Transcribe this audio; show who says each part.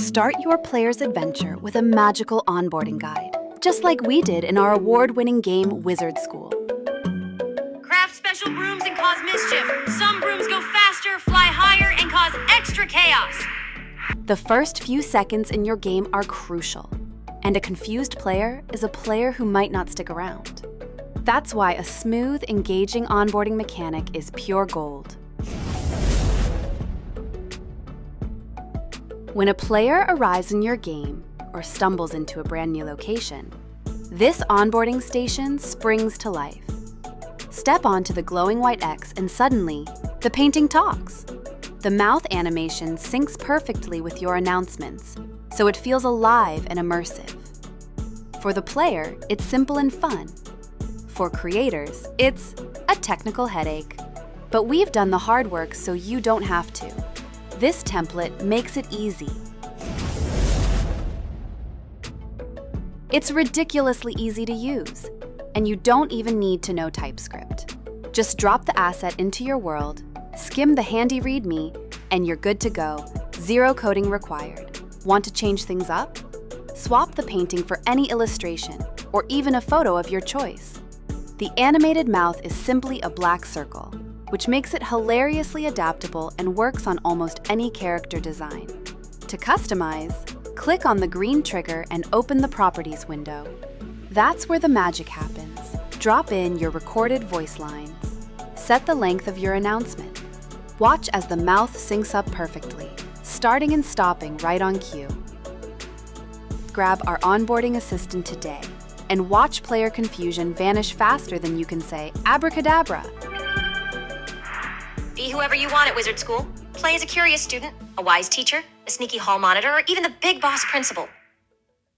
Speaker 1: Start your player's adventure with a magical onboarding guide, just like we did in our award-winning game, Wizard School.
Speaker 2: Craft special brooms and cause mischief. Some brooms go faster, fly higher, and cause extra chaos.
Speaker 1: The first few seconds in your game are crucial, and a confused player is a player who might not stick around. That's why a smooth, engaging onboarding mechanic is pure gold. When a player arrives in your game or stumbles into a brand new location, this onboarding station springs to life. Step onto the glowing white X and suddenly, the painting talks. The mouth animation syncs perfectly with your announcements, so it feels alive and immersive. For the player, it's simple and fun. For creators, it's a technical headache. But we've done the hard work so you don't have to. This template makes it easy. It's ridiculously easy to use, and you don't even need to know TypeScript. Just drop the asset into your world, skim the handy README, and you're good to go. Zero coding required. Want to change things up? Swap the painting for any illustration, or even a photo of your choice. The animated mouth is simply a black circle, which makes it hilariously adaptable and works on almost any character design. To customize, click on the green trigger and open the Properties window. That's where the magic happens. Drop in your recorded voice lines. Set the length of your announcement. Watch as the mouth syncs up perfectly, starting and stopping right on cue. Grab our onboarding assistant today and watch player confusion vanish faster than you can say abracadabra.
Speaker 2: Be whoever you want at Wizard School. Play as a curious student, a wise teacher, a sneaky hall monitor, or even the big boss principal.